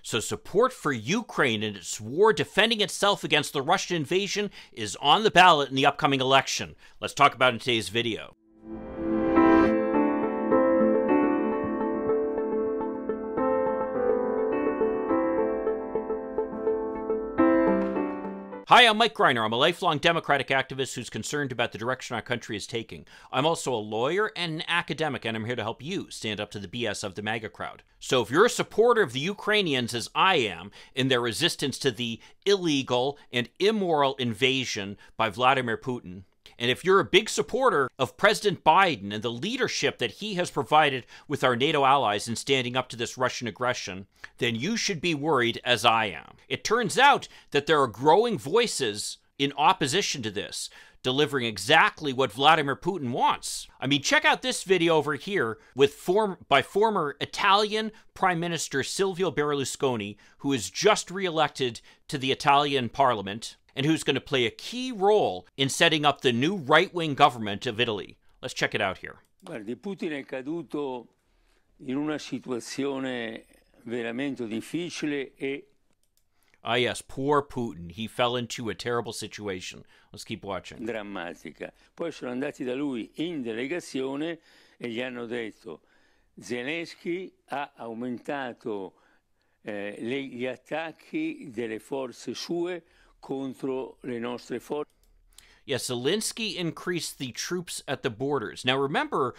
So support for Ukraine and its war defending itself against the Russian invasion is on the ballot in the upcoming election. Let's talk about it in today's video. Hi, I'm Mike Greiner. I'm a lifelong Democratic activist who's concerned about the direction our country is taking. I'm also a lawyer and an academic, and I'm here to help you stand up to the BS of the MAGA crowd. So if you're a supporter of the Ukrainians, as I am, in their resistance to the illegal and immoral invasion by Vladimir Putin, and if you're a big supporter of President Biden and the leadership that he has provided with our NATO allies in standing up to this Russian aggression, then you should be worried, as I am. It turns out that there are growing voices in opposition to this, delivering exactly what Vladimir Putin wants. I mean, check out this video over here by former Italian Prime Minister Silvio Berlusconi, who is just re-elected to the Italian parliament, and who's going to play a key role in setting up the new right-wing government of Italy. Let's check it out here. Guardi, Putin è caduto in una situazione veramente difficile e... Ah yes, poor Putin. He fell into a terrible situation. Let's keep watching. Drammatica. Poi sono andati da lui in delegazione e gli hanno detto Zelensky ha aumentato gli attacchi delle forze sue contro le nostre forze. Yes, Zelensky increased the troops at the borders. Now remember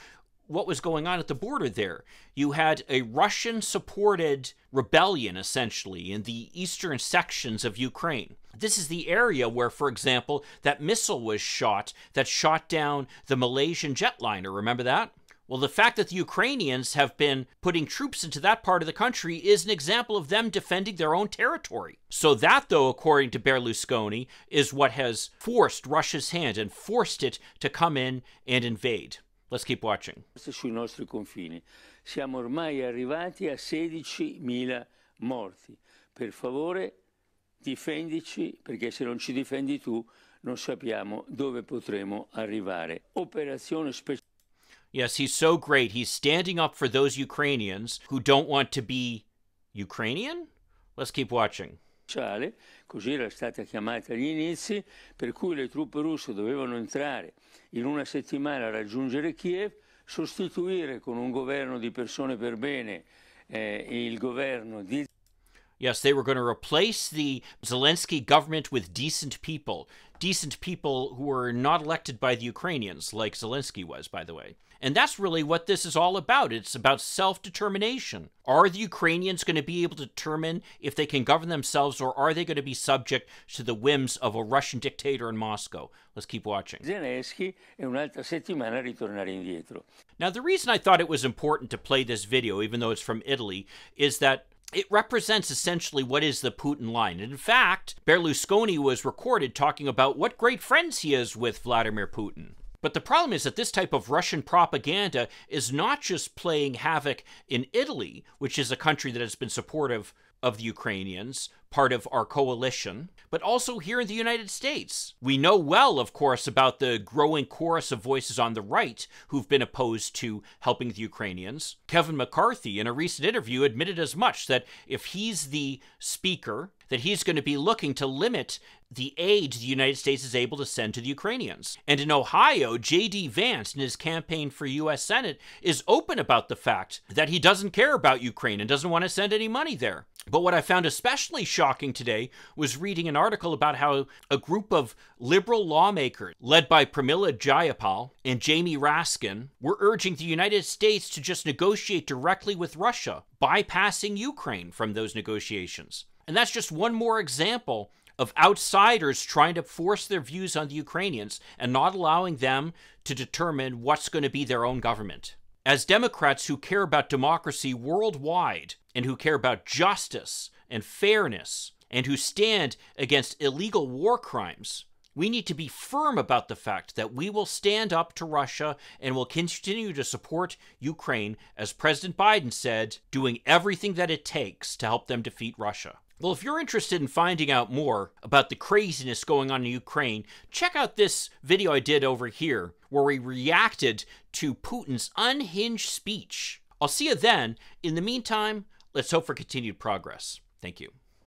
what was going on at the border there. You had a Russian-supported rebellion, essentially, in the eastern sections of Ukraine. This is the area where, for example, that missile was shot that shot down the Malaysian jetliner. Remember that? Well, the fact that the Ukrainians have been putting troops into that part of the country is an example of them defending their own territory. So that, though, according to Berlusconi, is what has forced Russia's hand and forced it to come in and invade. Let's keep watching. Sui nostri confini. Siamo ormai arrivati a 16.000 morti. Per favore, difendici, perché se non ci difendi tu, non sappiamo dove potremo arrivare. Operazione speciale. Yes, he's so great. He's standing up for those Ukrainians who don't want to be Ukrainian? Let's keep watching. Così era stata chiamata agli inizi, per cui le truppe russe dovevano entrare in una settimana a raggiungere Kiev, sostituire con un governo di persone per bene il governo di... Yes, they were going to replace the Zelensky government with decent people who were not elected by the Ukrainians, like Zelensky was, by the way. And that's really what this is all about. It's about self-determination. Are the Ukrainians going to be able to determine if they can govern themselves, or are they going to be subject to the whims of a Russian dictator in Moscow? Let's keep watching. Zelensky e un'altra settimana ritornare indietro. Now, the reason I thought it was important to play this video, even though it's from Italy, is that it represents essentially what is the Putin line. And in fact, Berlusconi was recorded talking about what great friends he is with Vladimir Putin. But the problem is that this type of Russian propaganda is not just playing havoc in Italy, which is a country that has been supportive of the Ukrainians, part of our coalition, but also here in the United States. We know well, of course, about the growing chorus of voices on the right who've been opposed to helping the Ukrainians. Kevin McCarthy, in a recent interview, admitted as much, that if he's the speaker, that he's going to be looking to limit the aid the United States is able to send to the Ukrainians. And in Ohio, J.D. Vance, in his campaign for U.S. Senate, is open about the fact that he doesn't care about Ukraine and doesn't want to send any money there. But what I found especially shocking today was reading an article about how a group of liberal lawmakers, led by Pramila Jayapal and Jamie Raskin, were urging the United States to just negotiate directly with Russia, bypassing Ukraine from those negotiations. And that's just one more example of outsiders trying to force their views on the Ukrainians and not allowing them to determine what's going to be their own government. As Democrats who care about democracy worldwide and who care about justice and fairness and who stand against illegal war crimes, we need to be firm about the fact that we will stand up to Russia and will continue to support Ukraine, as President Biden said, doing everything that it takes to help them defeat Russia. Well, if you're interested in finding out more about the craziness going on in Ukraine, check out this video I did over here where we reacted to Putin's unhinged speech. I'll see you then. In the meantime, let's hope for continued progress. Thank you.